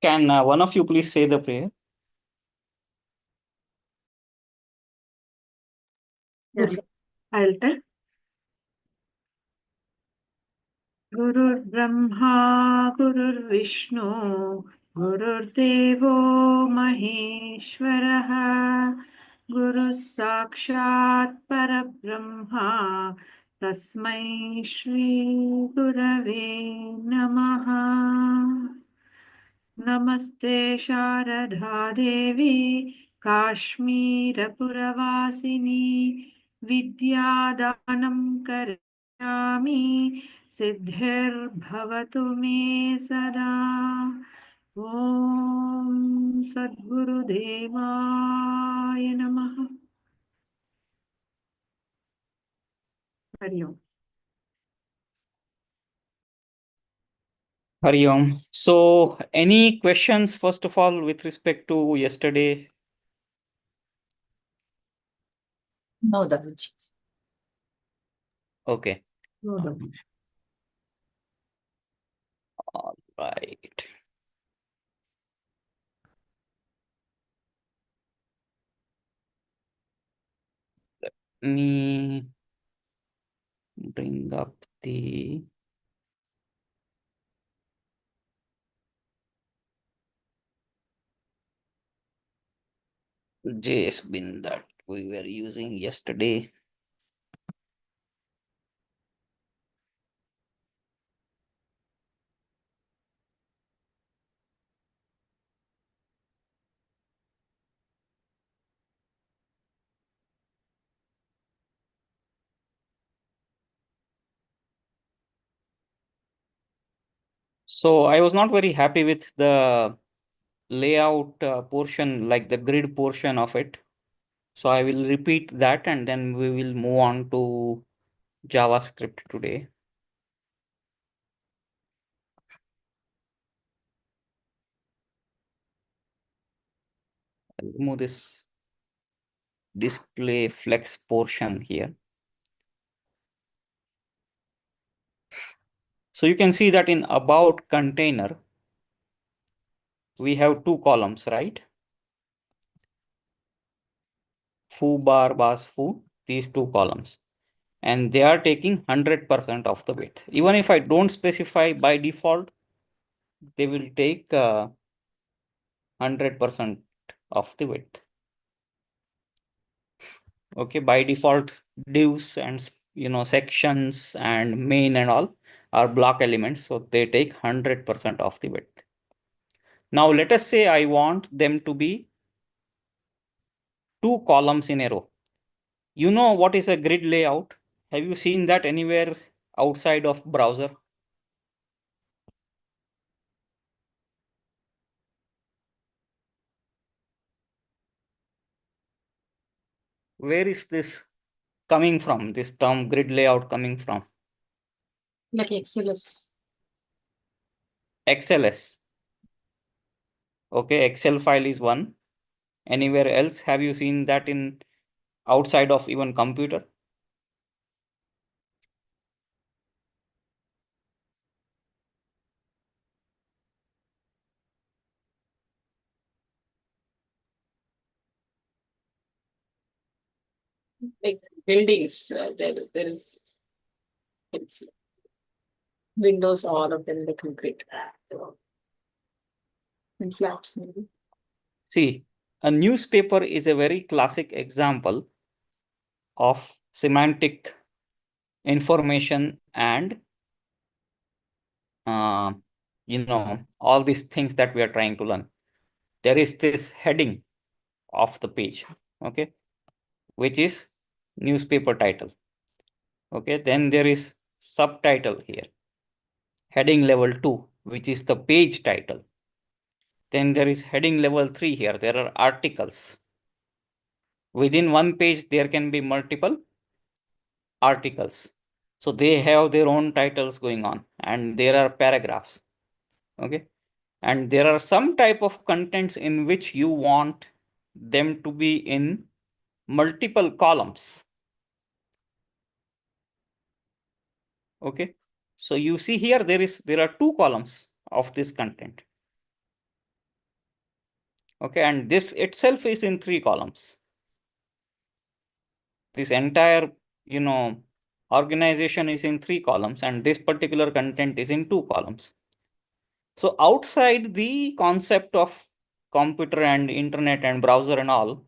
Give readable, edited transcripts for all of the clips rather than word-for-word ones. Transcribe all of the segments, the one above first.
Can one of you please say the prayer? Yes, I'll tell. गुरुर्ब्रह्मा गुरुर्विष्णु गुरुर्देवो महेश्वरः गुरुः साक्षात् परब्रह्मा तस्मै श्रीगुरवे नमः। नमस्ते शारदा देवी काश्मीरपुरवासिनी विद्यादानं करिष्यामि सिद्धिर्भवतु मे सदा। ॐ सद्गुरुदेवाय नमः। हरि ओम। Hari Om. So, any questions first of all with respect to yesterday? No, Dhananjay. Okay. No, Dhananjay. All right. Let me bring up the JS bin that we were using yesterday. So I was not very happy with the layout portion, like the grid portion of it. So I will repeat that and then we will move on to JavaScript today. I'll remove this display flex portion here. So you can see that in about container, we have two columns, right? Foo bar bars foo, these two columns. And they are taking 100% of the width. Even if I don't specify by default, they will take 100% of the width. Okay, by default, divs and sections and main and all are block elements, so they take 100% of the width. Now let us say I want them to be two columns in a row. You know what is a grid layout? Have you seen that anywhere outside of browser? Where is this coming from? This term grid layout coming from? Like XLS. XLS. Okay, Excel file is one. Anywhere else have you seen that in outside of even computer? Like buildings, there is it's windows, all of them, the concrete in flats maybe. See, a newspaper is a very classic example of semantic information and uh, all these things that we are trying to learn. There is this heading of the page, okay, which is newspaper title. Okay, then there is subtitle here, heading level 2, which is the page title. Then there is heading level 3 here. There are articles. Within one page, there can be multiple articles. So they have their own titles going on and there are paragraphs. Okay. And there are some type of contents in which you want them to be in multiple columns. Okay. So you see here, there are two columns of this content. Okay, and this itself is in 3 columns. This entire, organization is in 3 columns, and this particular content is in 2 columns. So outside the concept of computer and internet and browser and all,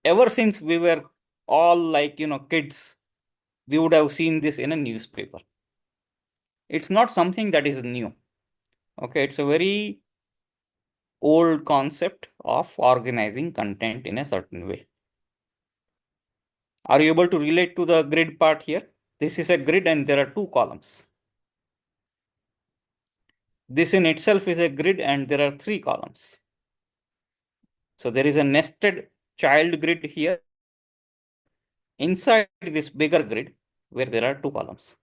ever since we were all like, kids, we would have seen this in a newspaper. It's not something that is new. Okay, it's a very old concept of organizing content in a certain way. Are you able to relate to the grid part here? This is a grid and there are 2 columns. This in itself is a grid and there are 3 columns. So there is a nested child grid here inside this bigger grid where there are 2 columns.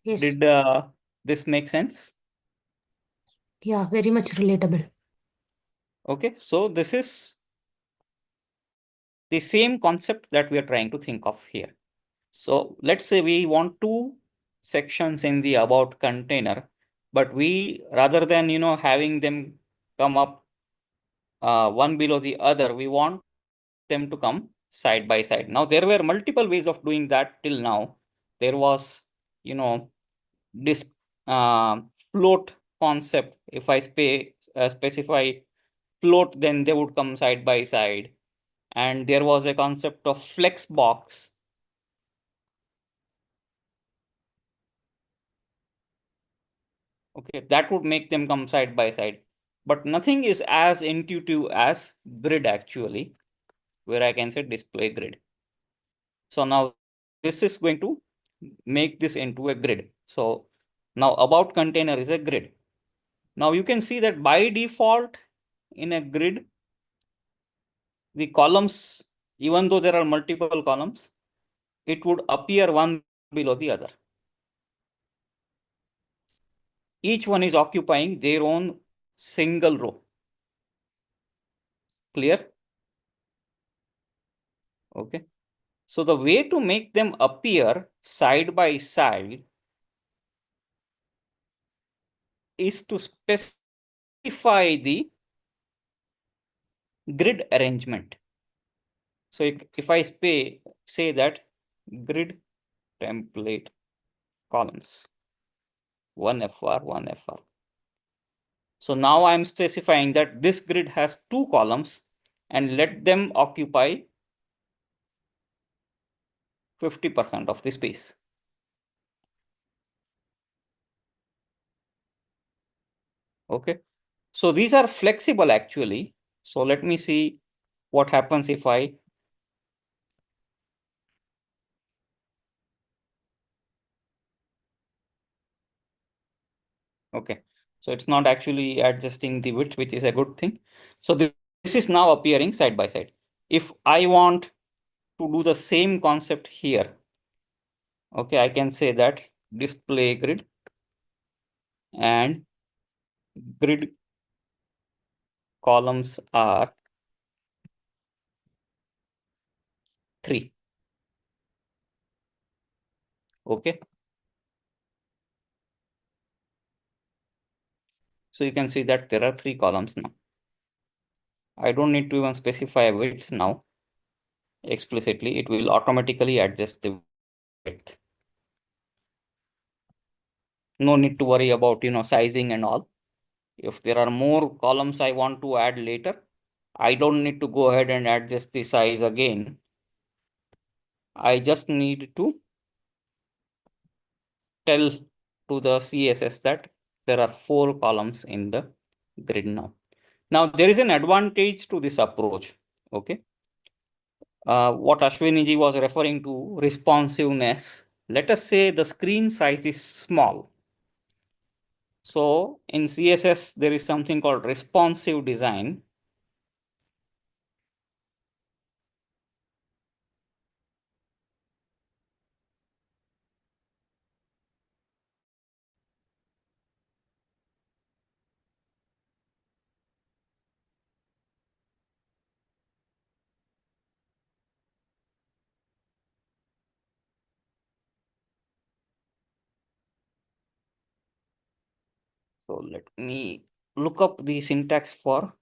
Yes. Did this make sense? Yeah, very much relatable. Okay, so this is the same concept that we are trying to think of here. So let's say we want 2 sections in the about container, but we, rather than, having them come up one below the other, we want them to come side by side. Now, there were multiple ways of doing that till now. There was, this float concept. If I specify float, then they would come side by side. And there was a concept of flex box. Okay, that would make them come side by side. But nothing is as intuitive as grid actually, where I can say display grid. So now this is going to make this into a grid. So now about container is a grid. Now you can see that by default in a grid, the columns, even though there are multiple columns, it would appear one below the other. Each one is occupying their own single row. Clear? Okay. So the way to make them appear side by side is to specify the grid arrangement. So if I say that grid template columns, 1FR, 1FR. So now I'm specifying that this grid has 2 columns and let them occupy 50% of the space. Okay. So these are flexible actually. So let me see what happens if I okay. So it's not actually adjusting the width, which is a good thing. So this is now appearing side by side. If I want to do the same concept here, okay, I can say that display grid and grid columns are 3. Okay. So you can see that there are 3 columns now. I don't need to even specify width now explicitly. It will automatically adjust the width. No need to worry about, sizing and all. If there are more columns I want to add later, I don't need to go ahead and adjust the size again. I just need to tell to the CSS that there are 4 columns in the grid now. Now there is an advantage to this approach. Okay. What Ashwini ji was referring to, responsiveness. Let us say the screen size is small. So in CSS, there is something called responsive design. So let me look up the syntax for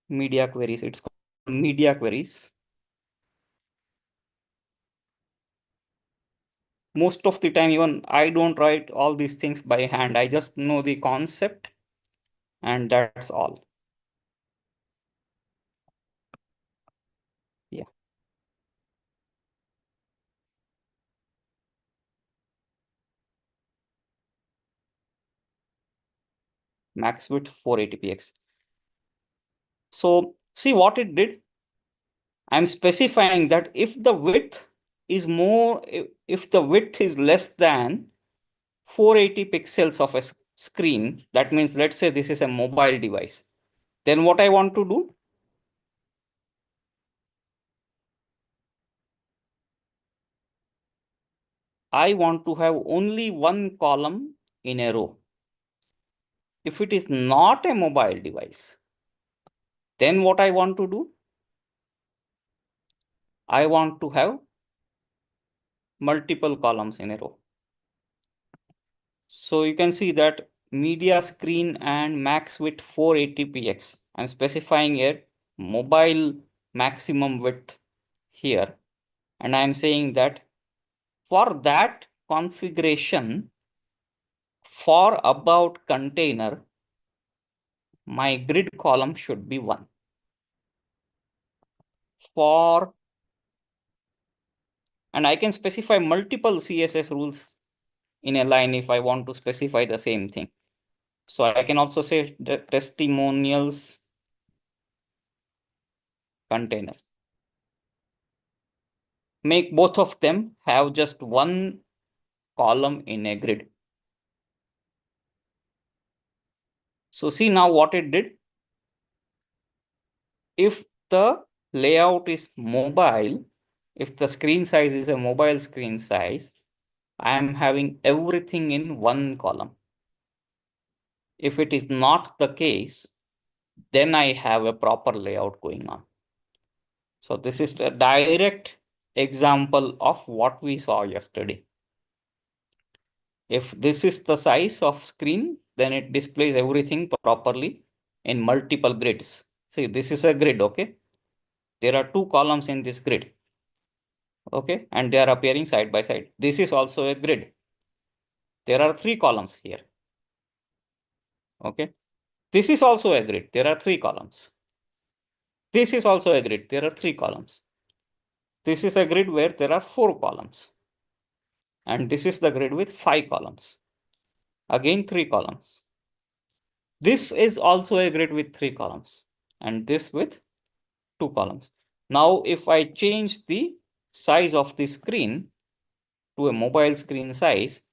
media queries. It's called media queries. Most of the time, even I don't write all these things by hand. I just know the concept and that's all. Yeah. Max width 480px. So see what it did. I'm specifying that if the width is more, if the width is less than 480 pixels of a screen, that means let's say this is a mobile device. Then what I want to do, I want to have only one column in a row. If it is not a mobile device, then what I want to do, I want to have multiple columns in a row. So you can see that media screen and max width 480px. I'm specifying a mobile maximum width here. And I'm saying that for that configuration, for about container, my grid column should be 1. And I can specify multiple CSS rules in a line if I want to specify the same thing. So I can also say the testimonials container. Make both of them have just one column in a grid. So see now what it did. If the layout is mobile, if the screen size is a mobile screen size, I am having everything in one column. If it is not the case, then I have a proper layout going on. So this is a direct example of what we saw yesterday. If this is the size of screen, then it displays everything properly in multiple grids. See, this is a grid, okay? There are 2 columns in this grid, okay? And they are appearing side by side. This is also a grid. There are 3 columns here, okay? This is also a grid. There are 3 columns. This is also a grid. There are 3 columns. This is a grid where there are 4 columns. And this is the grid with 5 columns. Again, 3 columns. This is also a grid with 3 columns. And this with 2 columns. Now, if I change the size of the screen to a mobile screen size,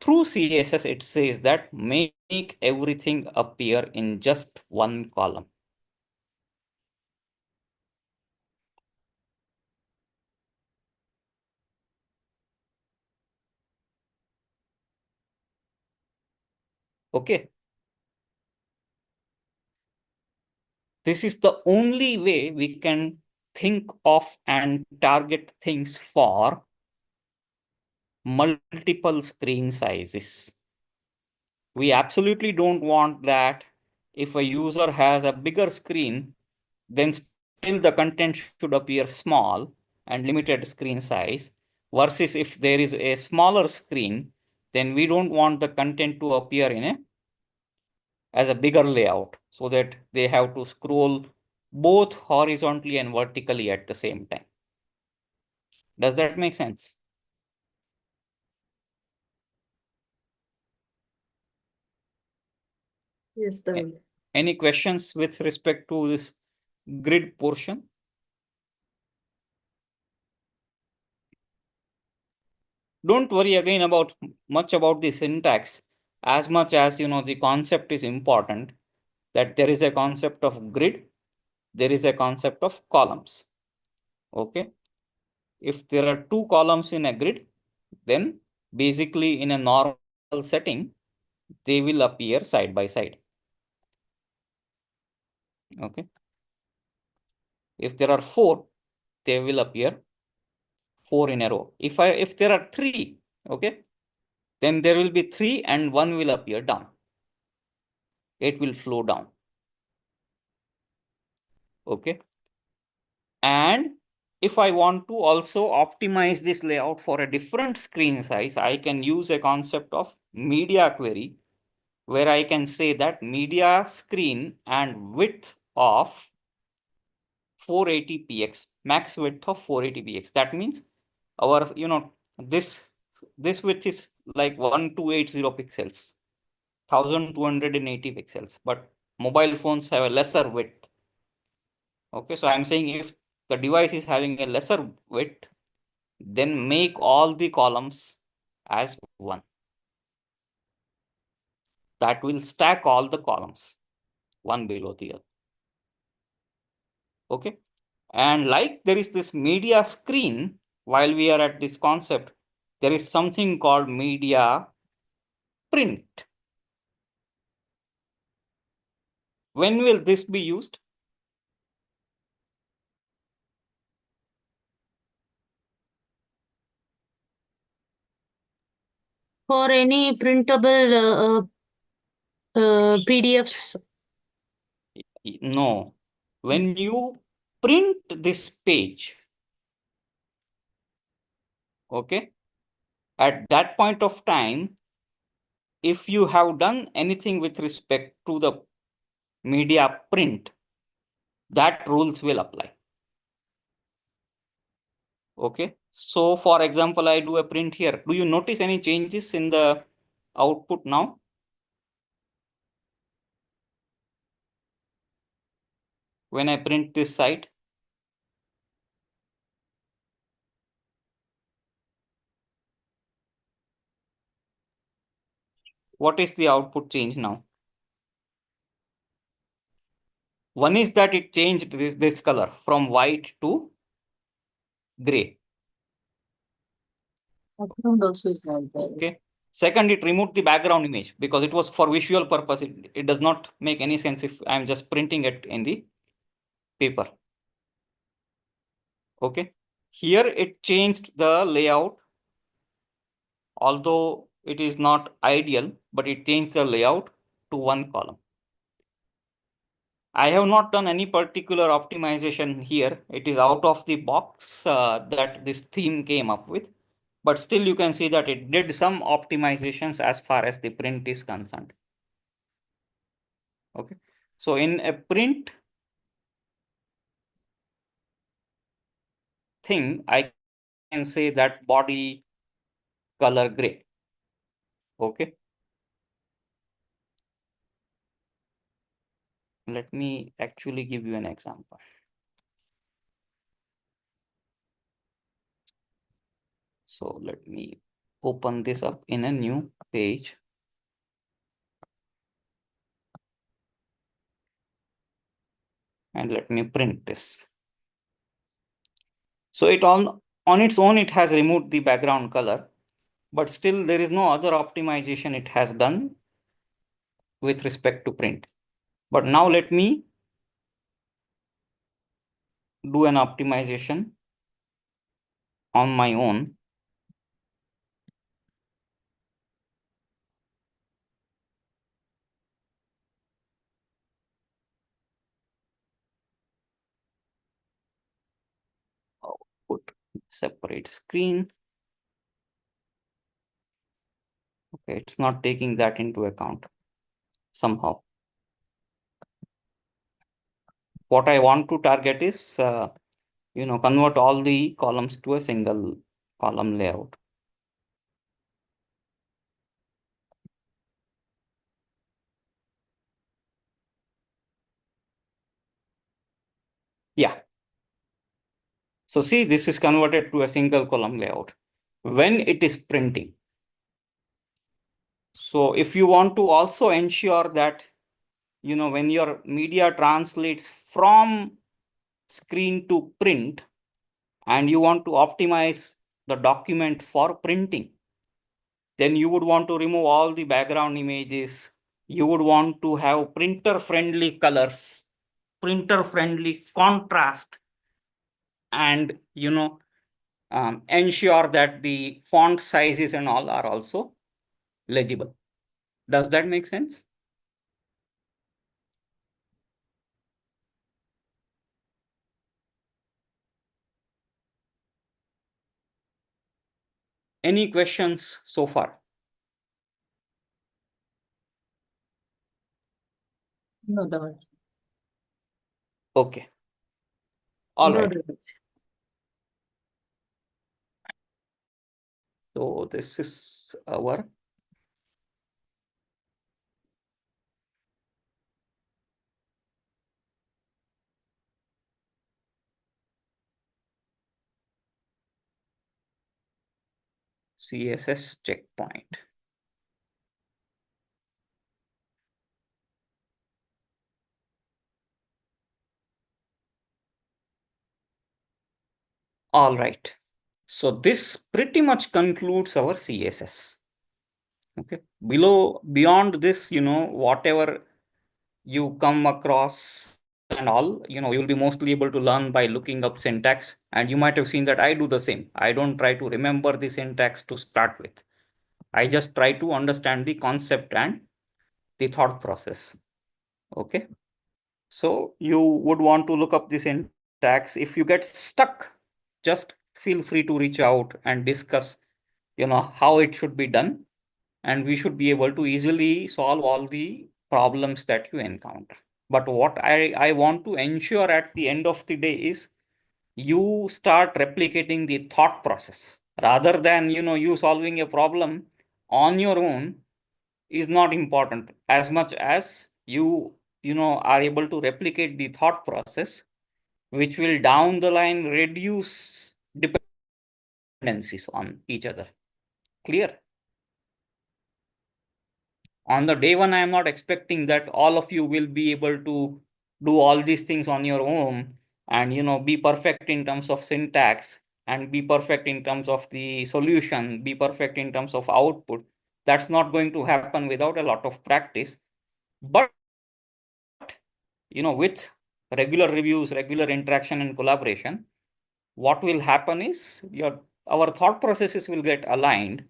through CSS, it says that make everything appear in just one column. Okay. This is the only way we can think of and target things for multiple screen sizes. We absolutely don't want that if a user has a bigger screen, then still the content should appear small and limited screen size, versus if there is a smaller screen, then we don't want the content to appear in a as a bigger layout so that they have to scroll both horizontally and vertically at the same time. Does that make sense? Yes, Dhaval. Any questions with respect to this grid portion? Don't worry again about much about the syntax, as much as the concept is important, that there is a concept of grid, there is a concept of columns. Okay. If there are 2 columns in a grid, then basically in a normal setting, they will appear side by side. Okay. If there are 4, they will appear 4 in a row. If there are 3, okay, then there will be 3 and 1 will appear down. It will flow down. Okay. And if I want to also optimize this layout for a different screen size, I can use a concept of media query, where I can say that media screen and width of 480px, max width of 480px. That means our, this width is like 1280 pixels, 1280 pixels, but mobile phones have a lesser width. Okay, so I'm saying if the device is having a lesser width, then make all the columns as one. That will stack all the columns one below the other. Okay. And like there is this media screen, while we are at this concept, there is something called media print. When will this be used? For any printable PDFs. No. When you print this page, okay, at that point of time, if you have done anything with respect to the media print, that rules will apply. Okay. So for example, I do a print here. Do you notice any changes in the output now? When I print this site? What is the output change now? One is that it changed this color from white to gray. Background also is like that. Okay. Second, it removed the background image because it was for visual purpose. It does not make any sense if I'm just printing it in the paper. Okay. Here it changed the layout, although it is not ideal, but it changed the layout to one column. I have not done any particular optimization here. It is out of the box that this theme came up with, but still you can see that it did some optimizations as far as the print is concerned. Okay. So in a print thing, I can say that body color gray. Okay. Let me actually give you an example. So let me open this up in a new page. And let me print this. So it on its own, it has removed the background color, but still there is no other optimization it has done with respect to print. But now let me do an optimization on my own. Put separate screen. Okay, it's not taking that into account somehow. What I want to target is, convert all the columns to a single column layout. Yeah. So see, this is converted to a single column layout when it is printing. So if you want to also ensure that, when your media translates from screen to print and you want to optimize the document for printing, then you would want to remove all the background images. You would want to have printer friendly colors, printer friendly contrast, and, ensure that the font sizes and all are also legible. Does that make sense? Any questions so far? No, Dhaval. Okay. All No, right. Dhaval. So this is our CSS checkpoint. All right. So this pretty much concludes our CSS. Okay. Beyond this, whatever you come across and all, you'll be mostly able to learn by looking up syntax. And you might have seen that I do the same. I don't try to remember the syntax to start with. I just try to understand the concept and the thought process. Okay. So you would want to look up the syntax. If you get stuck, just feel free to reach out and discuss, how it should be done. And we should be able to easily solve all the problems that you encounter. But what I want to ensure at the end of the day is you start replicating the thought process rather than, you solving a problem on your own is not important as much as you are able to replicate the thought process, which will down the line reduce dependencies on each other. Clear? On the day one, I am not expecting that all of you will be able to do all these things on your own and be perfect in terms of syntax and be perfect in terms of the solution, be perfect in terms of output. That's not going to happen without a lot of practice. But with regular reviews, regular interaction and collaboration, what will happen is our thought processes will get aligned,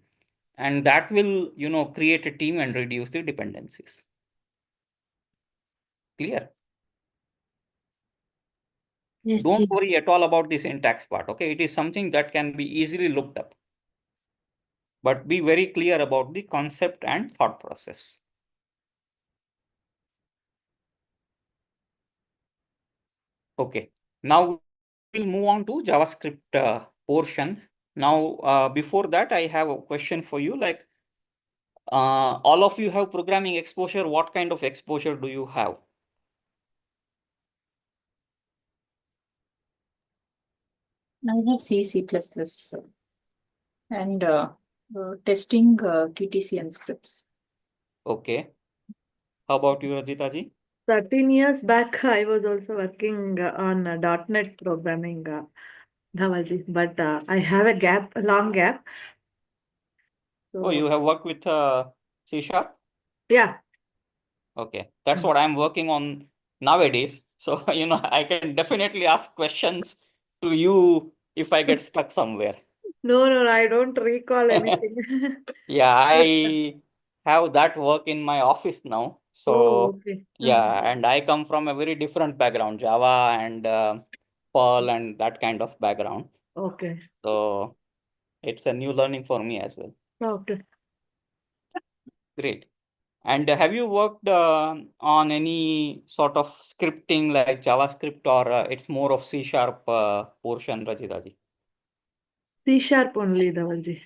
and that will create a team and reduce the dependencies. Clear? Yes, Don't Chief. worry at all about the syntax part. Okay, it is something that can be easily looked up, but be very clear about the concept and thought process. Okay, now we'll move on to JavaScript portion. Now, before that, I have a question for you. Like, all of you have programming exposure. What kind of exposure do you have? I have C++, and testing TTC and scripts. Okay. How about you, Rajita ji? 13 years back, I was also working on .NET programming, Dhavalji, but I have a long gap. Oh, you So, have worked with C#? yeah, Okay, that's what I'm working on nowadays. So, I can definitely ask questions to you if I get stuck somewhere. no, I don't recall anything. Yeah, But, I have that work in my office now. oh, So, okay. yeah, and I come from a very different background, Java and Perl and that kind of background. Okay. So, it's a new learning for me as well. Okay. Great. And have you worked on any sort of scripting like JavaScript, or it's more of C# portion, Rajita ji? C# only, Dhavalji.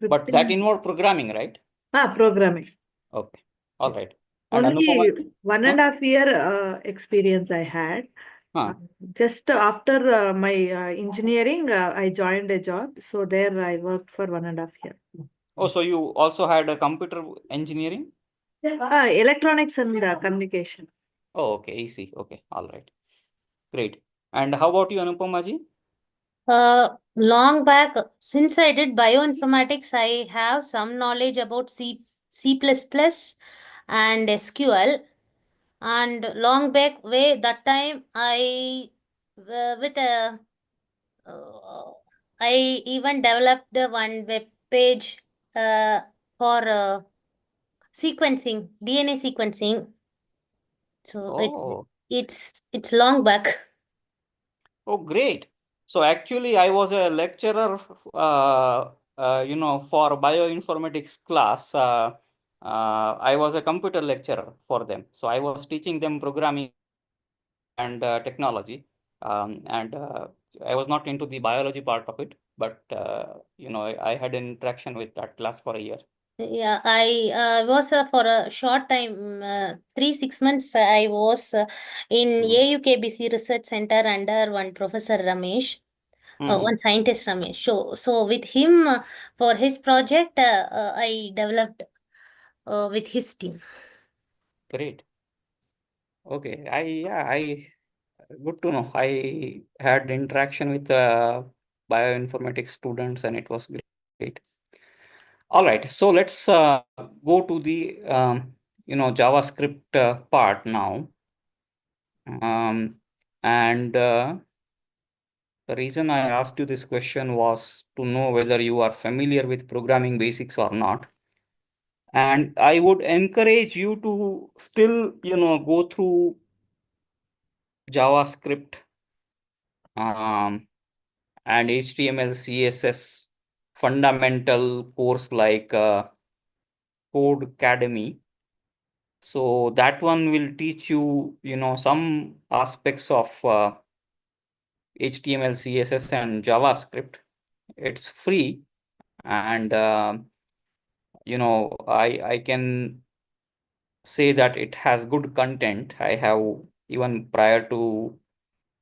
But that Scripting. involved programming, right? Programming. Okay. All right. And Anupama? Only 1.5 year experience I had. Huh? Just after my engineering, I joined a job. So there I worked for 1.5 year. Oh, so you also had a computer engineering? Electronics and communication. Oh, okay. Easy. Okay. All right. Great. And how about you, Anupama ji? Long back, since I did bioinformatics, I have some knowledge about C++ and SQL. And long back way, that time I with a I even developed one web page for sequencing, DNA sequencing. So Oh, it's long back. oh, great. So actually, I was a lecturer, for bioinformatics class. I was a computer lecturer for them. So I was teaching them programming and technology. And I was not into the biology part of it, but I had an interaction with that class for a year. Yeah, I was for a short time, 3 6 months. I was in AUKBC Research Center under one Professor Ramesh, one scientist Ramesh. So with him for his project, I developed with his team. Great. Okay. I good to know. I had interaction with bioinformatics students, and it was great. All right. So let's go to the JavaScript part now. And the reason I asked you this question was to know whether you are familiar with programming basics or not. And I would encourage you to still, go through JavaScript and HTML, CSS fundamental course like Code Academy. So that one will teach you, some aspects of HTML, CSS, and JavaScript. It's free, and I can say that it has good content. I have, even prior to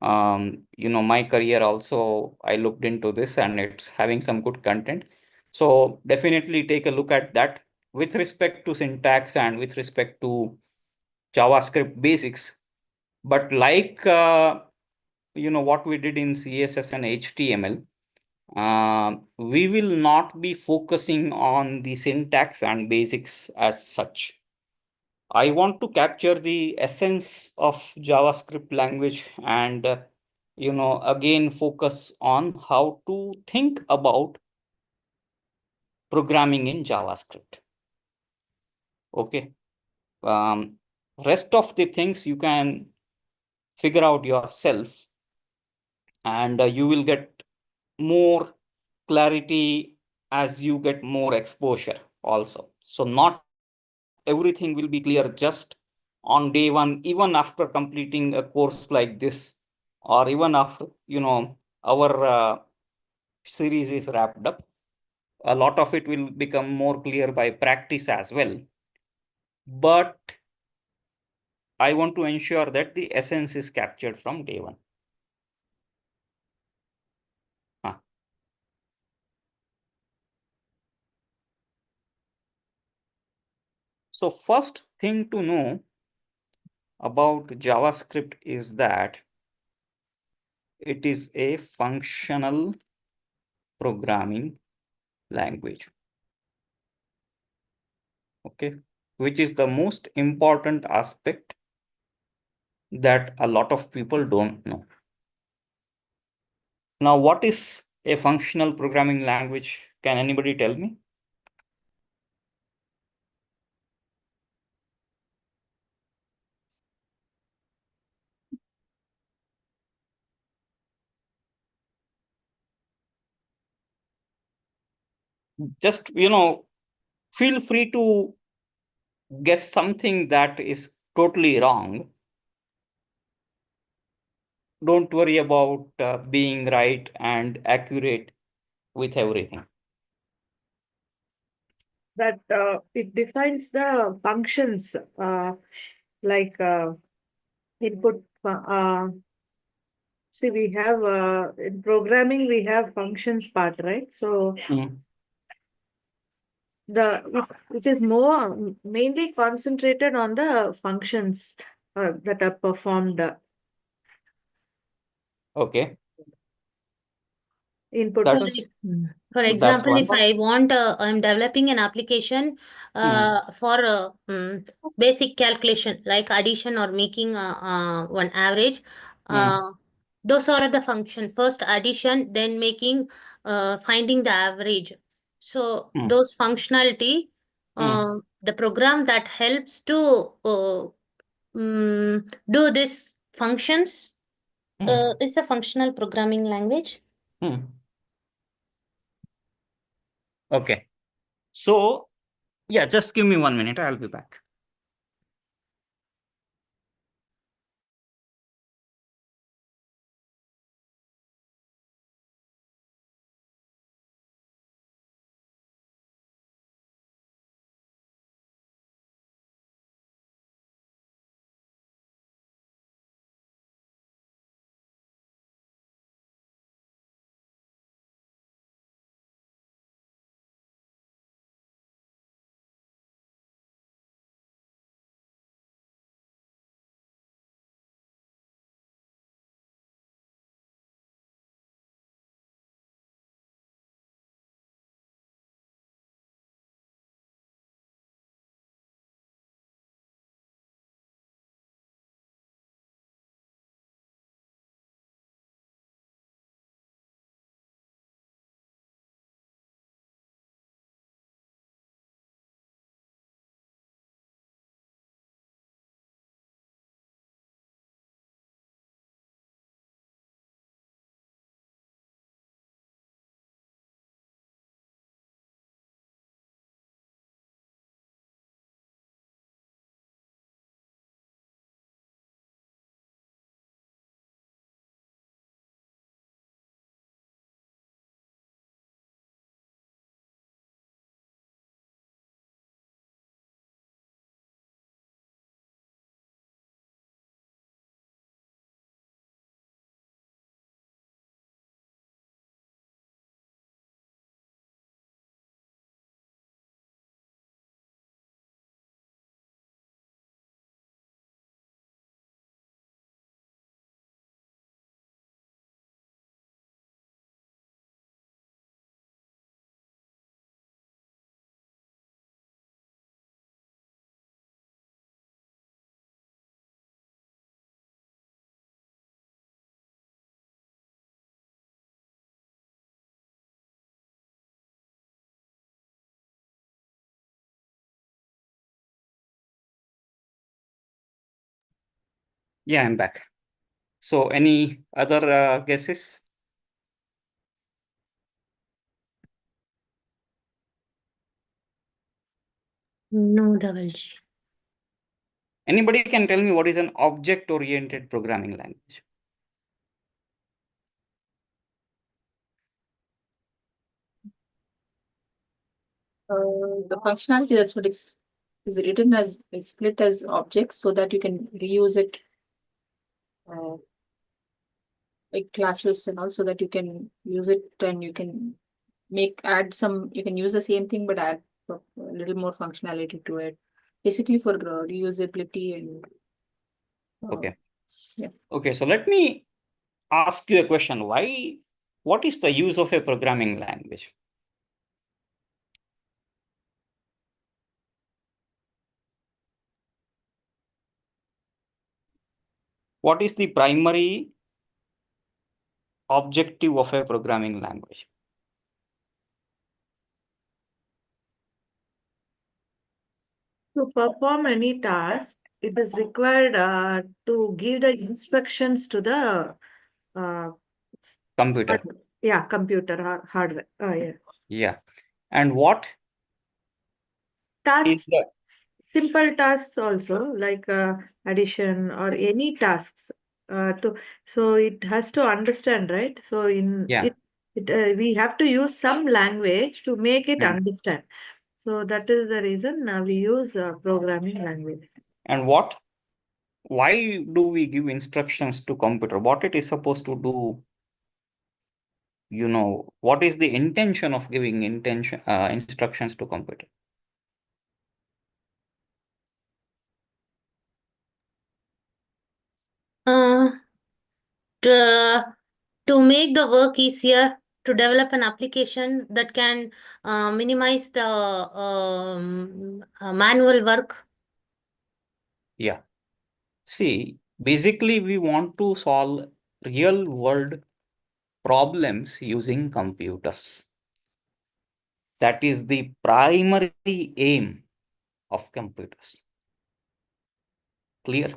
my career also, I looked into this, and it's having some good content. So definitely take a look at that with respect to syntax and with respect to JavaScript basics. But like what we did in CSS and HTML, we will not be focusing on the syntax and basics as such. I want to capture the essence of JavaScript language and again focus on how to think about programming in JavaScript. Okay. Rest of the things you can figure out yourself, and you will get more clarity as you get more exposure also. So not everything will be clear just on day one, even after completing a course like this, or even after our series is wrapped up. A lot of it will become more clear by practice as well. But I want to ensure that the essence is captured from day one. So first thing to know about JavaScript is that it is a functional programming language. Okay, which is the most important aspect that a lot of people don't know. Now, what is a functional programming language? Can anybody tell me? Just, feel free to guess something that is totally wrong. Don't worry about being right and accurate with everything. That it defines the functions like input. See, we have in programming we have functions part, right? So it is more mainly concentrated on the functions that are performed. Okay, Input that's For that's example, one. if I want, I'm developing an application for basic calculation like addition or making one average. Those are the function. First addition, then making, finding the average. So those functionality the program that helps to do this functions is a functional programming language. Okay. So, yeah, just give me 1 minute. I'll be back. Yeah, I'm back. So, any other guesses? No, Dhavalji. Anybody can tell me what is an object-oriented programming language? The functionality, that's what is written as, is split as objects so that you can reuse it, like classes and all, so that you can use it and you can add some, you can use the same thing but add a little more functionality to it. Basically for reusability and Okay. yeah. Okay, so let me ask you a question. What is the use of a programming language? What is the primary objective of a programming language? To perform any task, it is required to give the instructions to the Computer. computer or hardware. Yeah. Yeah. And what is Tasks, the simple tasks also like addition or any tasks. So it has to understand, right? So Yeah. we have to use some language to make it Hmm. understand. So that is the reason we use programming language. And why do we give instructions to computer? What it is supposed to do? What is the intention of giving instructions to computer? Uh, to, to make the work easier, to develop an application that can minimize the manual work. Yeah. See, basically, we want to solve real world problems using computers. That is the primary aim of computers. Clear?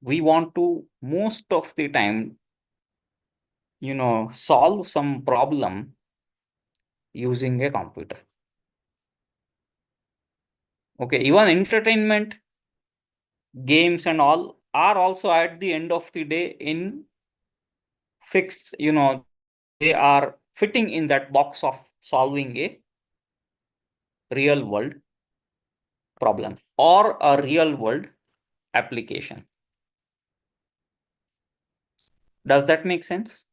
We want to most of the time, solve some problem using a computer. Okay, even entertainment, games and all are also at the end of the day in fixed, they are fitting in that box of solving a real world problem or a real world application. Does that make sense?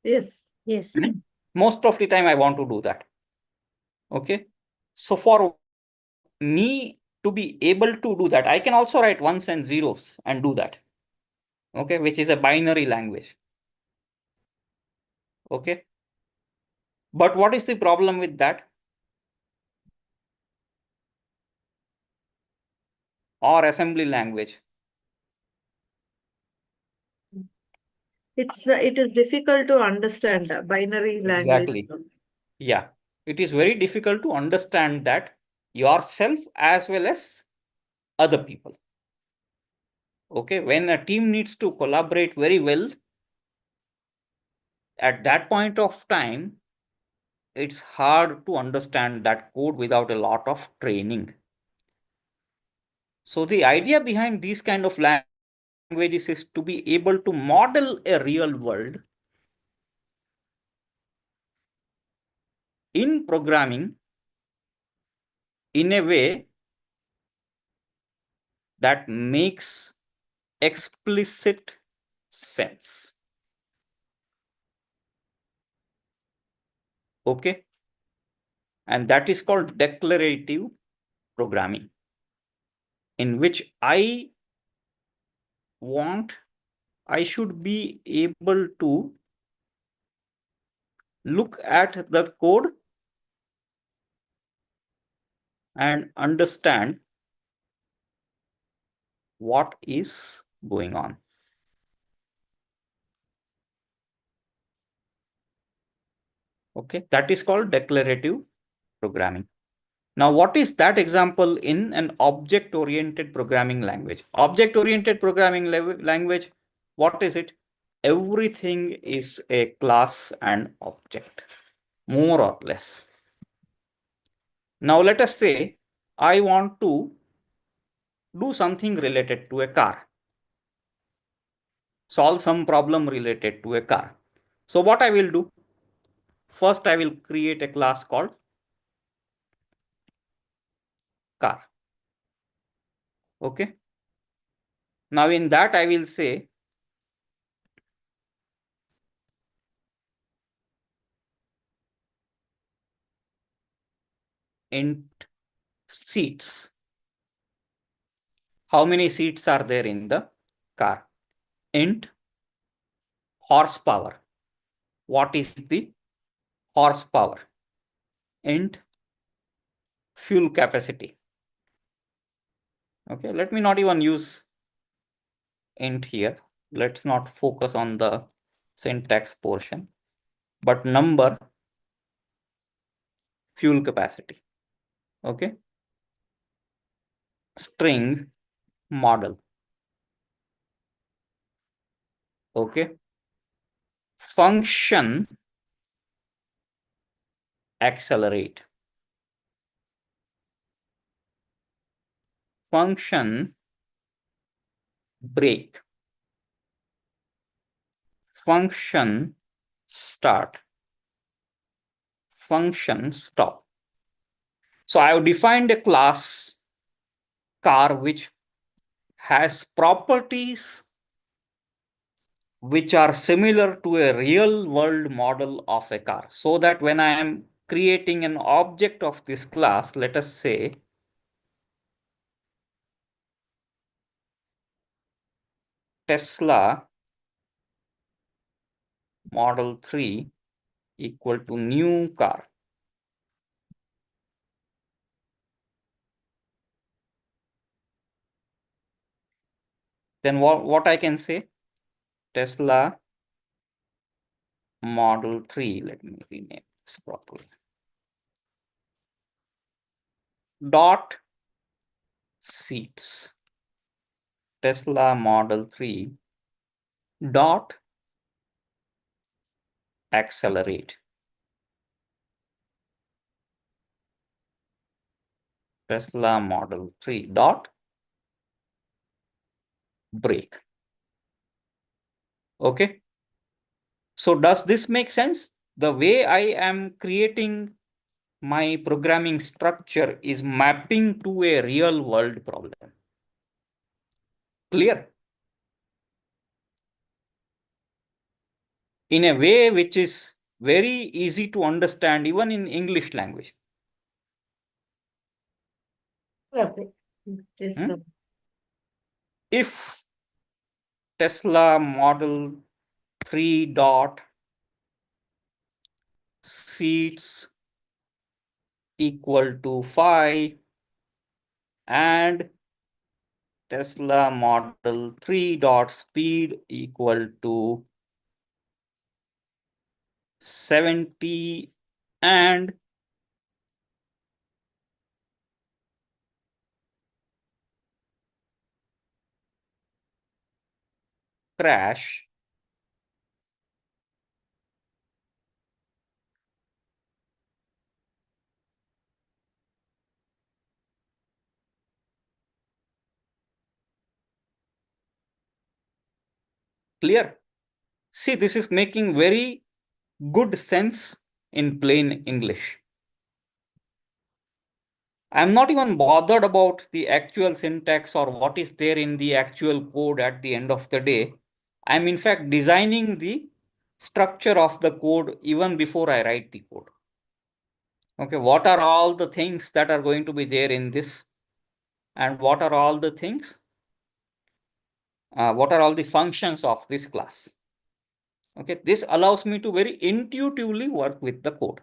Yes. Yes. Most of the time I want to do that. Okay. So for me to be able to do that, I can also write ones and zeros and do that. Okay, which is a binary language. Okay. But what is the problem with that? Or assembly language? It is difficult to understand binary language. Exactly. Yeah. It is very difficult to understand that yourself as well as other people. Okay. When a team needs to collaborate very well, at that point of time, it's hard to understand that code without a lot of training. So the idea behind these kind of languages is to be able to model a real world in programming in a way that makes explicit sense. Okay. And that is called declarative programming, in which I should be able to look at the code and understand what is going on. Okay, that is called declarative programming. Now, what is that example in an object-oriented programming language? Object-oriented programming language, what is it? Everything is a class and object, more or less. Now, let us say I want to do something related to a car, solve some problem related to a car. So what I will do? First, I will create a class called car. Okay. Now in that, I will say int seats. How many seats are there in the car? Int horsepower. What is the horsepower? Int fuel capacity. Okay, let me not even use int here. Let's not focus on the syntax portion, but number fuel capacity. Okay. String model. Okay. Function accelerate. Function break. Function start. Function stop. So I have defined a class car which has properties which are similar to a real world model of a car, so that when I am creating an object of this class, let us say Tesla Model 3 equal to new car. Then what I can say? Tesla Model 3. Let me rename this properly. dot seats. Tesla Model 3 dot accelerate. Tesla Model 3 dot brake. Okay. So does this make sense? The way I am creating my programming structure is mapping to a real world problem. Clear? In a way which is very easy to understand even in English language. Yes, Hmm? If Tesla Model 3 dot seats equal to 5 and Tesla Model 3 dot speed equal to 70 and crash, clear? See, this is making very good sense in plain English. I'm not even bothered about the actual syntax or what is there in the actual code at the end of the day. I'm in fact designing the structure of the code even before I write the code. Okay, what are all the things that are going to be there in this? And what are all the things? What are all the functions of this class? Okay, this allows me to very intuitively work with the code.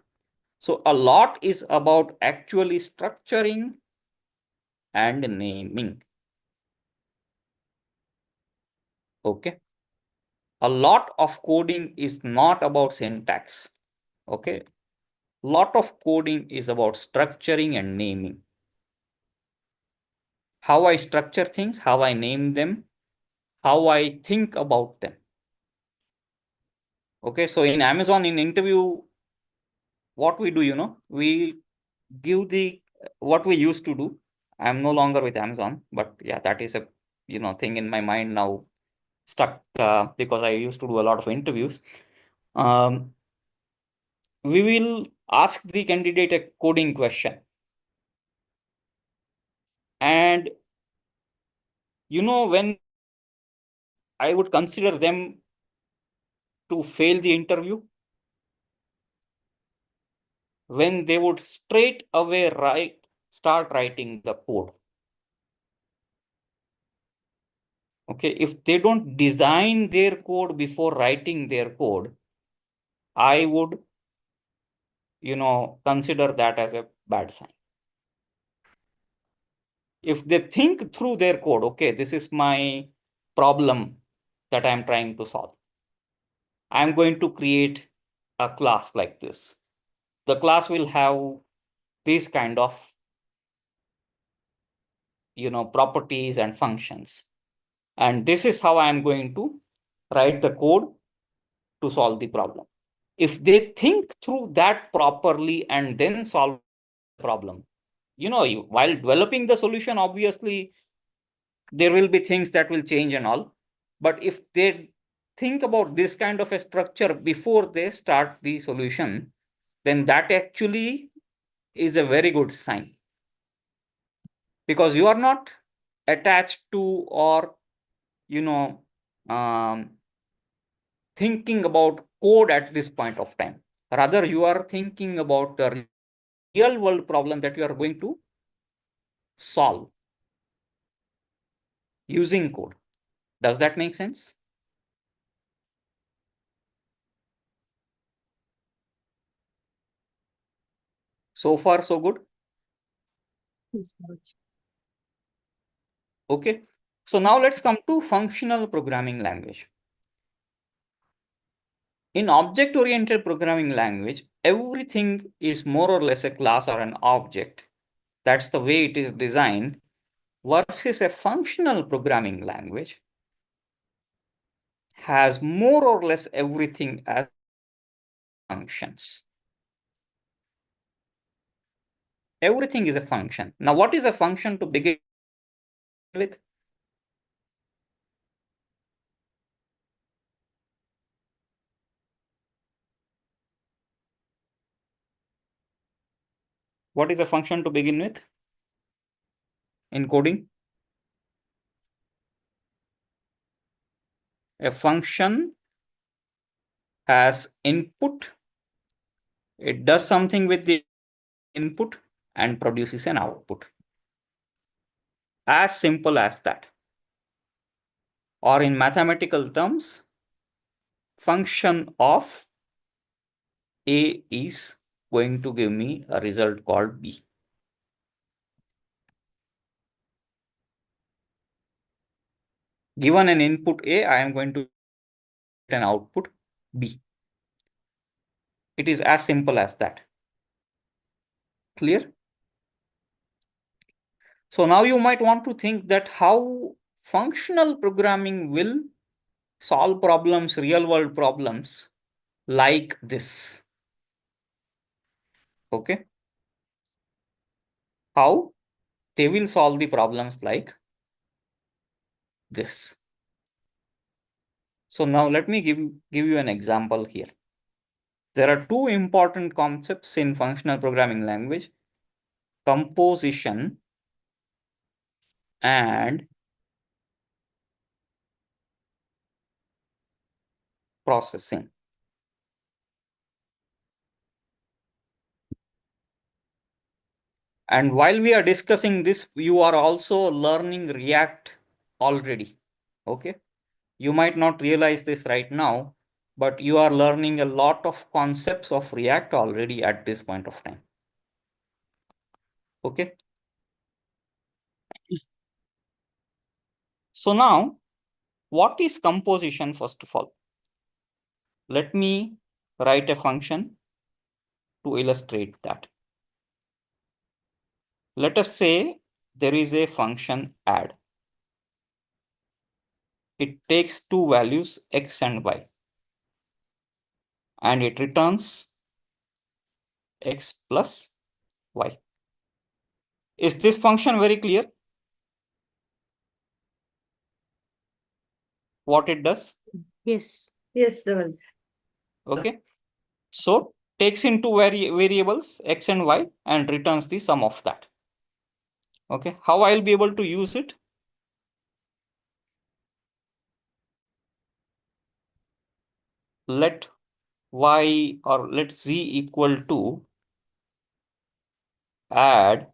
So a lot is about actually structuring and naming. Okay. A lot of coding is not about syntax. Okay. Lot of coding is about structuring and naming. How I structure things, how I name them, how I think about them. Okay. So in Amazon, in interview, what we do, we give the what we used to do. I'm no longer with Amazon, but yeah, that is a thing in my mind now stuck because I used to do a lot of interviews. We will ask the candidate a coding question. And when I would consider them to fail the interview, when they would straight away start writing the code. Okay, if they don't design their code before writing their code, I would, consider that as a bad sign. If they think through their code, okay, this is my problem that I'm trying to solve. I'm going to create a class like this. The class will have these kind of, properties and functions. And this is how I'm going to write the code to solve the problem. If they think through that properly and then solve the problem, while developing the solution, obviously, there will be things that will change and all. But if they think about this kind of a structure before they start the solution, then that actually is a very good sign. Because you are not attached to or, thinking about code at this point of time. Rather, you are thinking about the real world problem that you are going to solve using code. Does that make sense? So far, so good. Okay. So now let's come to functional programming language. In object-oriented programming language, everything is more or less a class or an object That's the way it is designed, versus a functional programming language has more or less everything as functions. Everything is a function. Now, what is a function to begin with? What is a function to begin with in coding? A function has input, it does something with the input and produces an output. As simple as that. Or in mathematical terms, function of A is going to give me a result called B. Given an input A, I am going to get an output B. It is as simple as that. Clear? So now you might want to think that how functional programming will solve problems, real world problems like this. Okay. How they will solve the problems like this. So now let me give you an example here. There are two important concepts in functional programming language: composition and processing. And while we are discussing this, you are also learning React already. Okay. You might not realize this right now, but you are learning a lot of concepts of React already at this point of time. Okay. So now, what is composition first of all? Let me write a function to illustrate that. Let us say there is a function add. It takes two values, x and y, and it returns x plus y. Is this function very clear? What it does? Yes. Yes, Dhavalji. Okay. So takes into variables x and y and returns the sum of that. Okay. How I'll be able to use it? Let y or let z equal to add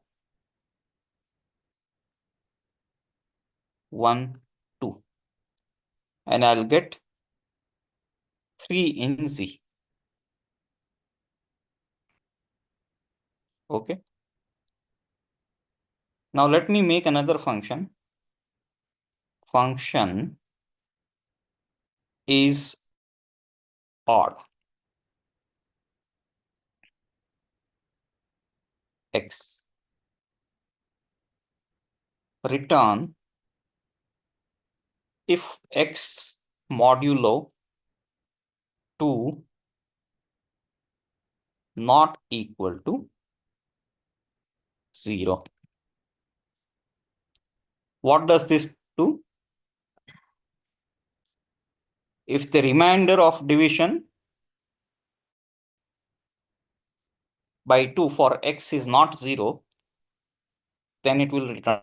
1, 2, and I'll get 3 in z. Okay. Now let me make another function. Function is odd. X. Return if x modulo 2 not equal to 0. What does this do? If the remainder of division by 2 for x is not 0, then it will return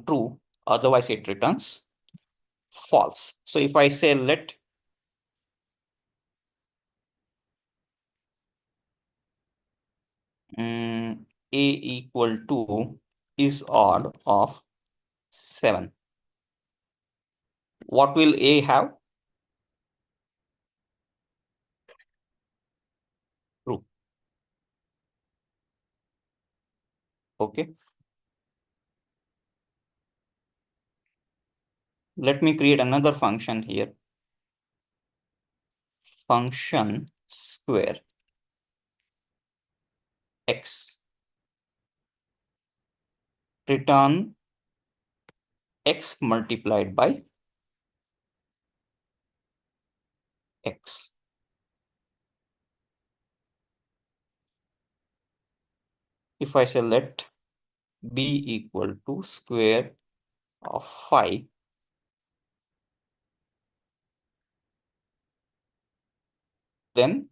true. Otherwise, it returns false. So if I say let a equal to is odd of 7, what will a have? True. Okay. Let me create another function here. Function square x. return x multiplied by x. If I say let b equal to square of 5, then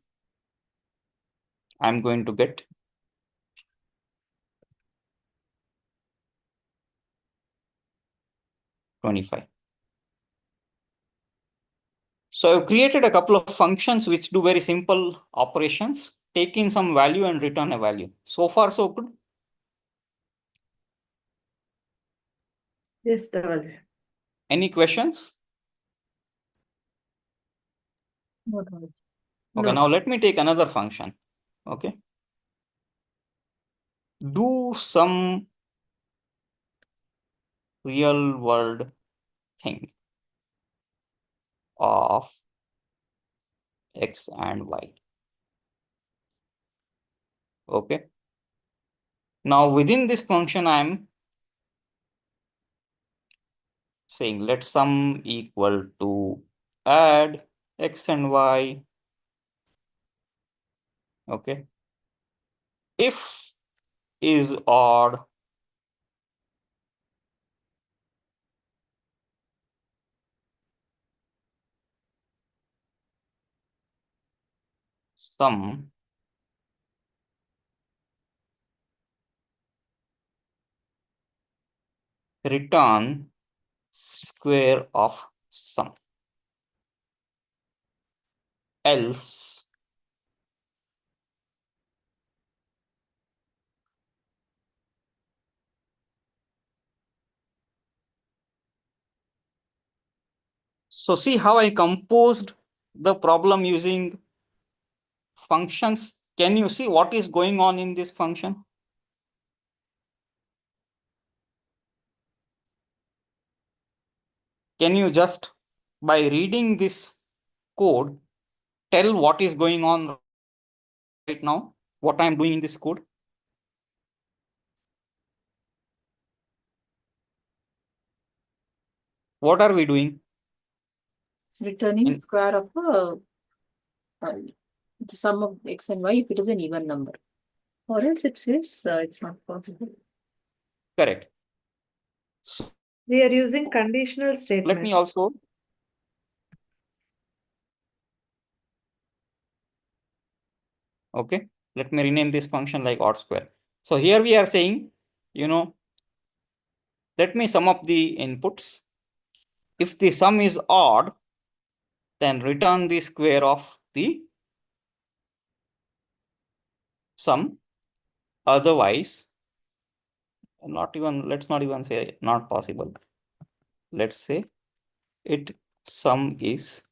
I'm going to get 25. So I've created a couple of functions which do very simple operations, take in some value and return a value. So far, so good. Yes, Dhavalji. Any questions? No, no. Okay, No. now let me take another function. Okay. Do some real world thing of x and y. Okay. Now within this function, I'm saying let sum equal to add x and y. Okay. If is odd, sum return square of sum. Else so see how I composed the problem using functions. Can you see what is going on in this function? Can you just, by reading this code, tell what is going on right now? What I'm doing in this code? What are we doing? It's returning In- square of the sum of x and y if it is an even number. Or else it says it's not possible. Correct. So We are using conditional let statements. me also okay, let me rename this function like odd square. So here we are saying, let me sum up the inputs. If the sum is odd, then return the square of the sum. Otherwise, let's not even say not possible. Let's say it sum is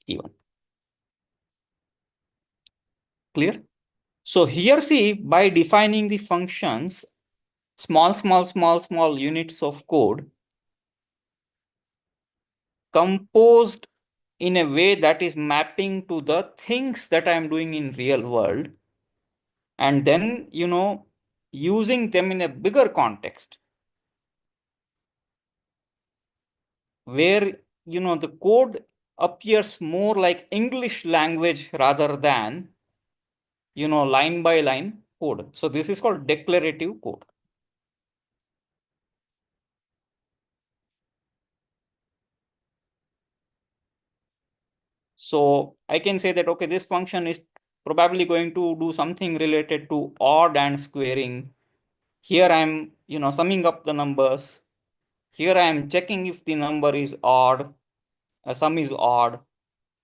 even. Clear? So here see, by defining the functions, small units of code composed in a way that is mapping to the things that I'm doing in real world, and then using them in a bigger context where the code appears more like English language rather than line by line code. So this is called declarative code. So I can say that, okay, this function is probably going to do something related to odd and squaring. Here I'm, summing up the numbers. Here I am checking if the number is odd, sum is odd.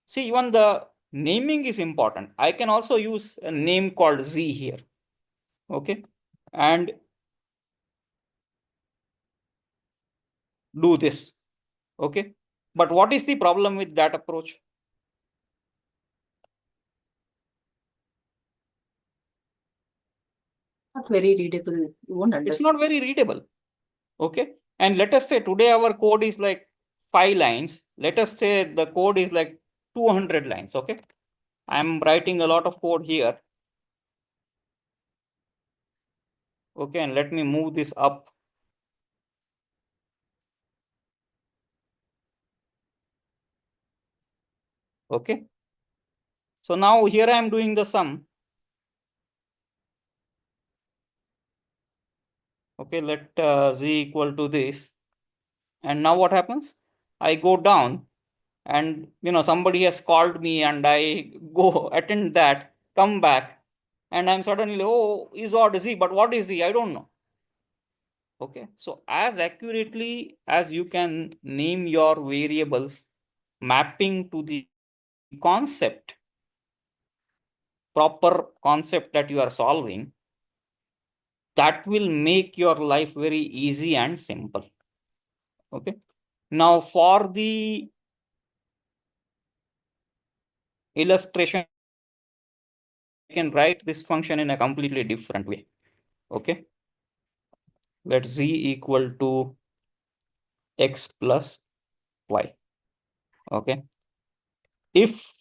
See, even the naming is important. I can also use a name called Z here. Okay. And do this. Okay. But what is the problem with that approach? Not very readable. You won't understand. It's not very readable. Okay. And let us say today our code is like 5 lines. Let us say the code is like 200 lines. Okay. I'm writing a lot of code here. Okay, and let me move this up. Okay. So now here I am doing the sum. Okay, let z equal to this. And now what happens? I go down and somebody has called me and I go attend that, come back, and I'm suddenly, oh, is odd z, but what is z? I don't know. Okay, so as accurately as you can name your variables mapping to the concept, proper concept that you are solving, that will make your life very easy and simple. Okay, now for the illustration, I can write this function in a completely different way. Okay, let z equal to x plus y. Okay, if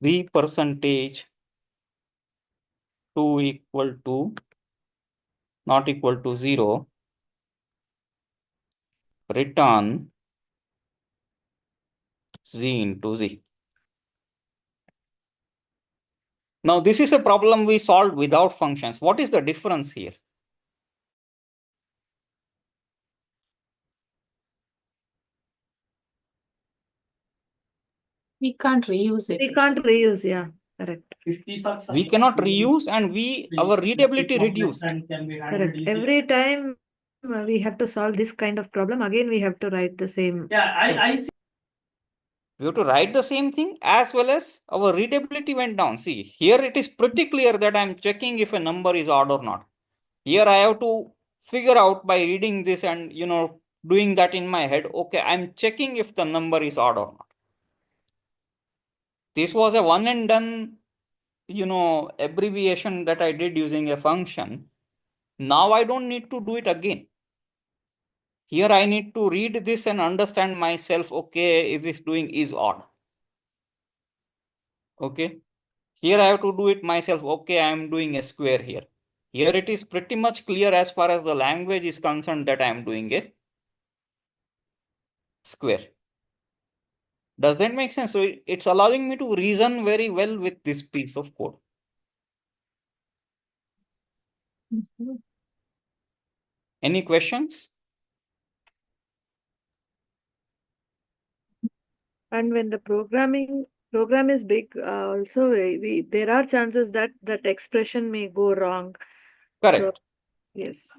z percentage 2 equal to not equal to 0, return z into z. Now this is a problem we solved without functions. What is the difference here? We can't reuse it. We can't reuse, yeah, correct. We cannot reuse, and our readability reduced. Correct. Every time we have to solve this kind of problem, again we have to write the same. I see. We have to write the same thing, as well as our readability went down. See, here it is pretty clear that I'm checking if a number is odd or not. Here I have to figure out by reading this and doing that in my head. Okay, I'm checking if the number is odd or not. This was a one and done abbreviation that I did using a function. Now I don't need to do it again. Here I need to read this and understand myself, okay, if this doing is odd. Okay, here I have to do it myself. Okay, I am doing a square here. Here it is pretty much clear as far as the language is concerned that I am doing a square. Does that make sense? So it's allowing me to reason very well with this piece of code. Any questions? And when the program is big, also there are chances that that expression may go wrong. Correct. So, yes,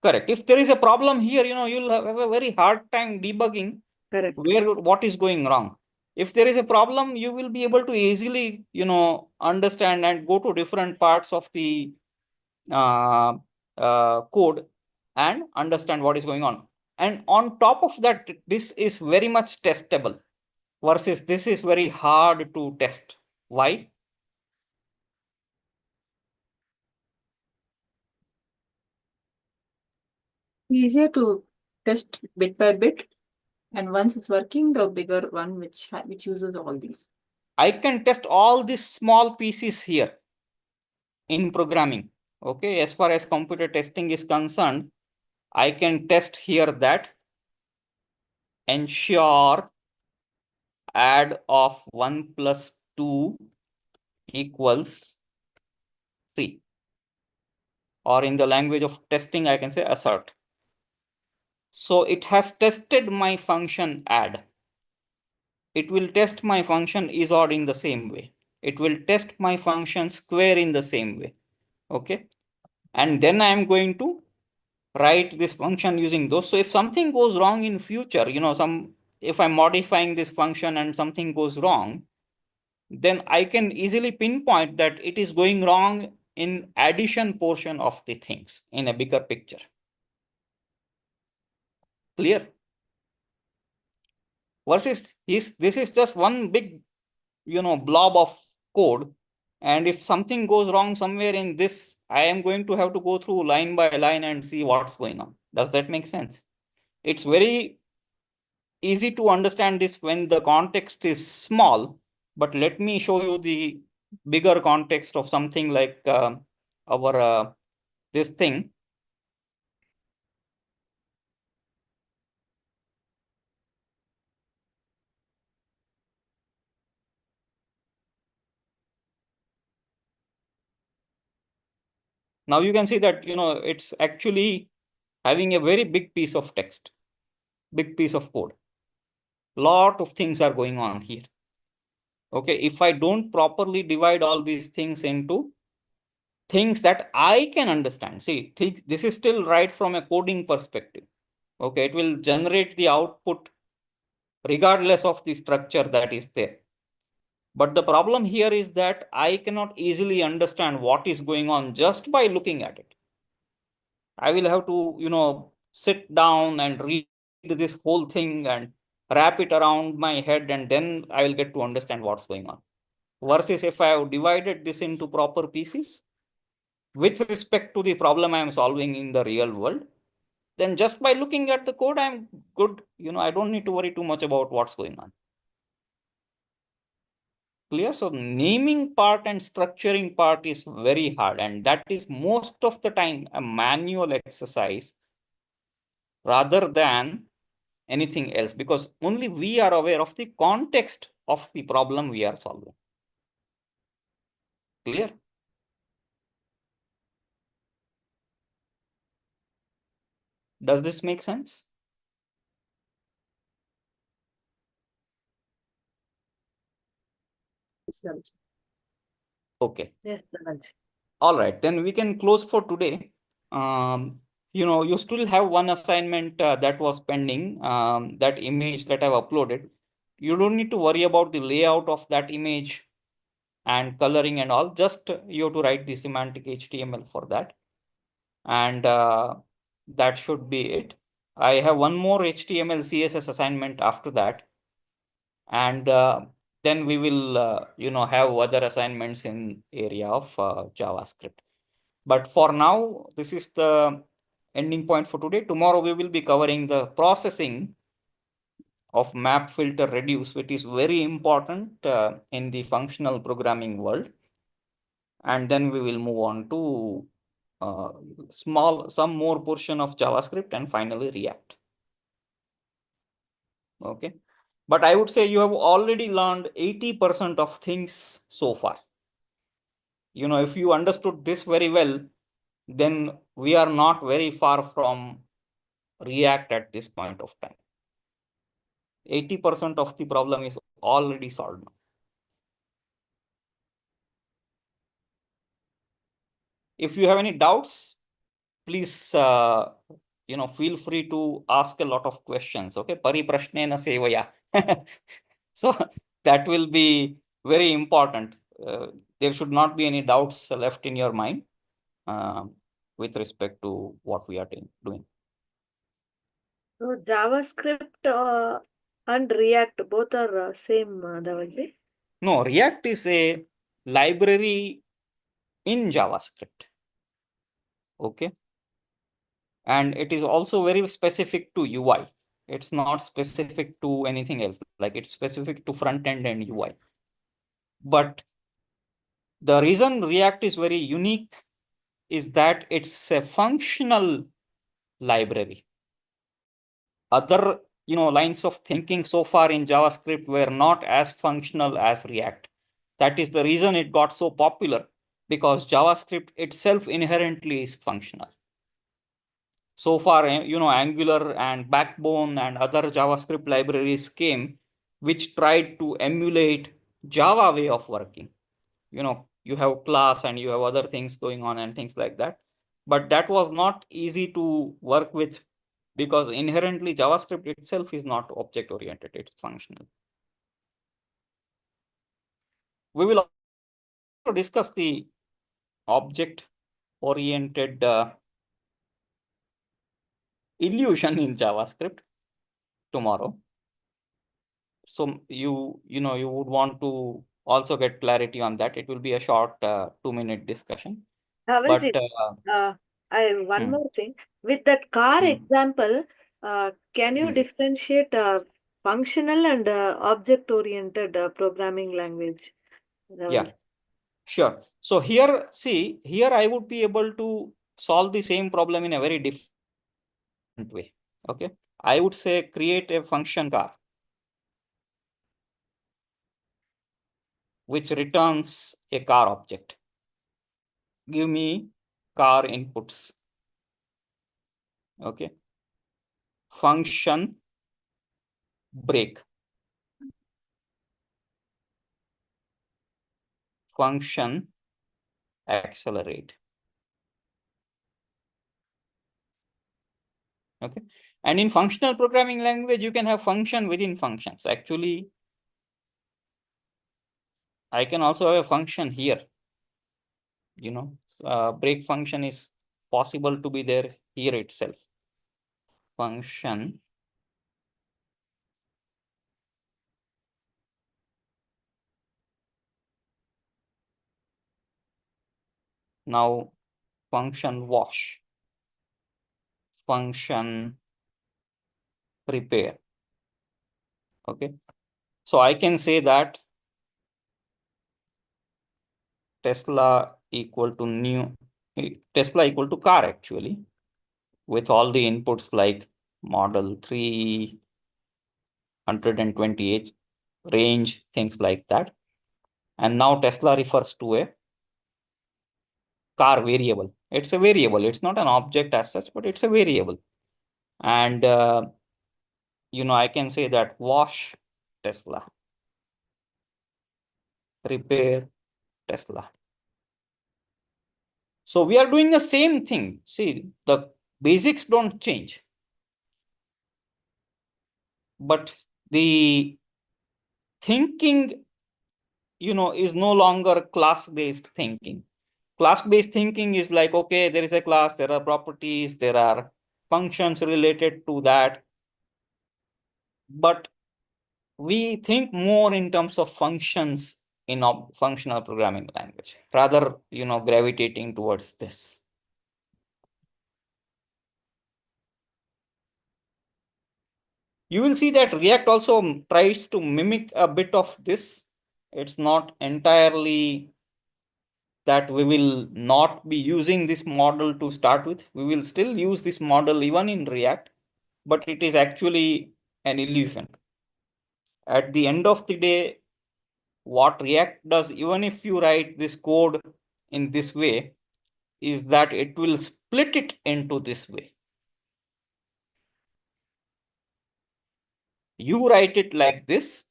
Correct. If there is a problem here, you'll have a very hard time debugging correct. what is going wrong. If there is a problem, you will be able to easily, understand and go to different parts of the code and understand what is going on. And on top of that, this is very much testable versus this is very hard to test. Why? Easier to test bit by bit, and once it's working, the bigger one which uses all these. I can test all these small pieces here in programming. Okay, as far as computer testing is concerned, I can test here that ensure add of 1 plus 2 equals 3. Or in the language of testing, I can say assert. So it has tested my function add. It will test my function is odd in the same way. It will test my function square in the same way. Okay. And then I am going to write this function using those. So if something goes wrong in future, if I'm modifying this function and something goes wrong, then I can easily pinpoint that it is going wrong in addition portion of the things in a bigger picture. Clear? Versus this is just one big, blob of code. And if something goes wrong somewhere in this, I am going to have to go through line by line and see what's going on. Does that make sense? It's very easy to understand this when the context is small, but let me show you the bigger context of something like our this thing. Now you can see that, it's actually having a very big piece of text, big piece of code. Lot of things are going on here. Okay, if I don't properly divide all these things into things that I can understand, see, this is still right from a coding perspective. Okay, it will generate the output regardless of the structure that is there. But the problem here is that I cannot easily understand what is going on just by looking at it. I will have to, sit down and read this whole thing and wrap it around my head, and then I will get to understand what's going on. Versus if I have divided this into proper pieces with respect to the problem I am solving in the real world, then just by looking at the code, I'm good. I don't need to worry too much about what's going on. Clear? So naming part and structuring part is very hard, and that is most of the time a manual exercise rather than anything else, because only we are aware of the context of the problem we are solving. Clear? Does this make sense? Okay. Yes, Dhavalji. All right, then we can close for today. You still have one assignment that was pending, that image that I've uploaded. You don't need to worry about the layout of that image and coloring and all. Just you have to write the semantic HTML for that. And that should be it. I have one more HTML CSS assignment after that. And then we will, have other assignments in area of JavaScript. But for now, this is the ending point for today. Tomorrow we will be covering the processing of map filter reduce, which is very important in the functional programming world. And then we will move on to some more portion of JavaScript and finally React. Okay. But I would say you have already learned 80% of things so far. If you understood this very well, then we are not very far from React at this point of time. 80% of the problem is already solved now. If you have any doubts, please, feel free to ask a lot of questions. Okay, pariprashnena sevaya. So that will be very important. There should not be any doubts left in your mind with respect to what we are doing. So JavaScript and React both are same, Dhavalji? No, React is a library in JavaScript. Okay. And it is also very specific to UI. It's not specific to anything else. Like it's specific to front end and UI. But the reason React is very unique is that it's a functional library. Other, lines of thinking so far in JavaScript were not as functional as React. That is the reason it got so popular, because JavaScript itself inherently is functional. So far, Angular and Backbone and other JavaScript libraries came, which tried to emulate Java way of working. You have class and you have other things going on and things like that. But that was not easy to work with, because inherently JavaScript itself is not object oriented, it's functional. We will also discuss the object oriented illusion in JavaScript tomorrow. So you would want to also get clarity on that. It will be a short 2-minute discussion. Dhavalji, But I have one more thing. With that car example, can you differentiate functional and object-oriented programming language. Yeah, sure. So here, see, here I would be able to solve the same problem in a very different way. Okay, I would say create a function car which returns a car object. Give me car inputs. Okay, function brake, function accelerate. Okay, and in functional programming language, you can have function within functions. Actually, I can also have a function here. You know, break function is possible to be there here itself. Function now function wash, function prepare. Okay, so I can say that Tesla equal to Tesla equal to car actually, with all the inputs like model 328 range, things like that. And now Tesla refers to a car variable. It's a variable. It's not an object as such, but it's a variable. And you know, I can say that wash Tesla, prepare Tesla. So we are doing the same thing. See, the basics don't change, but the thinking, you know, is no longer class-based thinking. Class-based thinking is like, okay, there is a class, there are properties, there are functions related to that. But we think more in terms of functions in functional programming language, rather, you know, gravitating towards this. You will see that React also tries to mimic a bit of this. It's not entirely that we will not be using this model to start with. We will still use this model even in React, but it is actually an illusion. At the end of the day, what React does, even if you write this code in this way, is that it will split it into this way. You write it like this,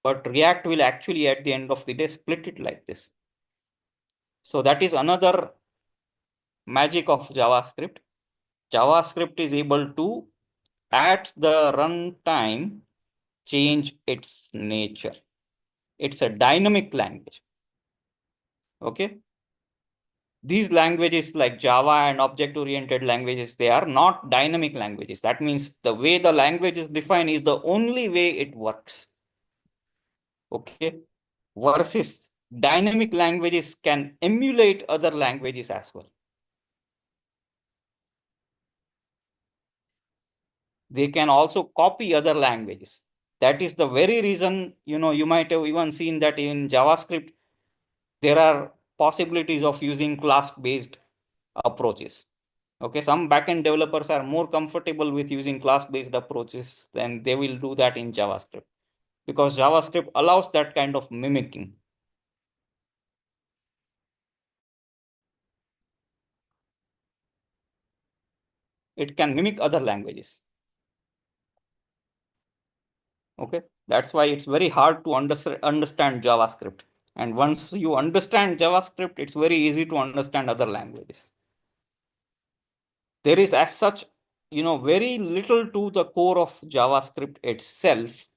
but React will actually at the end of the day split it like this. So that is another magic of JavaScript. JavaScript is able to, at the runtime, change its nature. It's a dynamic language. Okay. These languages like Java and object-oriented languages, they are not dynamic languages. That means the way the language is defined is the only way it works. Okay. Versus dynamic languages can emulate other languages as well. They can also copy other languages. That is the very reason, you know, you might have even seen that in JavaScript, there are possibilities of using class-based approaches. Okay, some backend developers are more comfortable with using class-based approaches, then they will do that in JavaScript, because JavaScript allows that kind of mimicking. It can mimic other languages. Okay, that's why it's very hard to understand JavaScript. And once you understand JavaScript, it's very easy to understand other languages. There is as such, you know, very little to the core of JavaScript itself.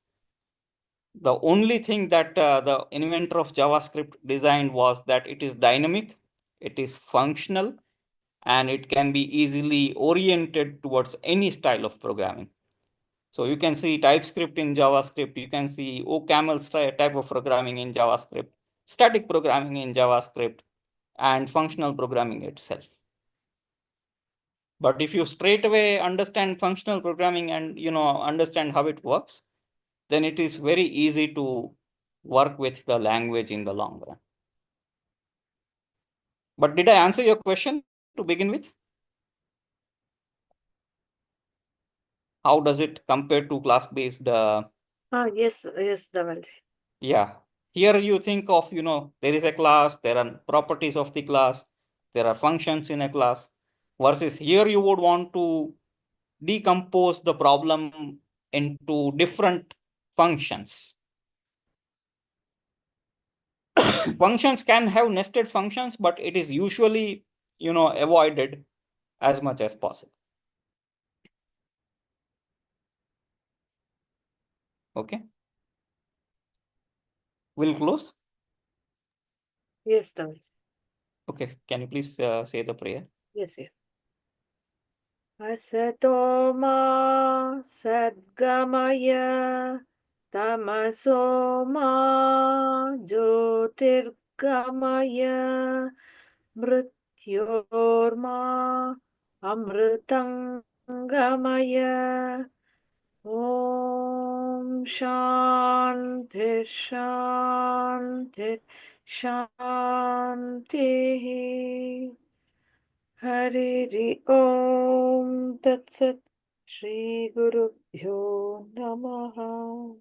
The only thing that the inventor of JavaScript designed was that it is dynamic, it is functional, and it can be easily oriented towards any style of programming. So you can see TypeScript in JavaScript, you can see OCaml type of programming in JavaScript, static programming in JavaScript, and functional programming itself. But if you straight away understand functional programming and understand how it works, then it is very easy to work with the language in the long run. But did I answer your question to begin with? How does it compare to class-based? Yes, Dhavalji. Yeah. Here you think of, there is a class, there are properties of the class, there are functions in a class, versus here you would want to decompose the problem into different functions. Functions can have nested functions, but it is usually, avoided as much as possible. Okay. We'll close. Yes, Dhavalji. Okay. Can you please say the prayer? Yes, yes. Asato ma sadgamaya tamaso ma jyotirgamaya mrityorma amritangamaya. Om Shanti Shanti Shanti. Hari Om Tat Sat. Shri Guru Bhyo Namaha.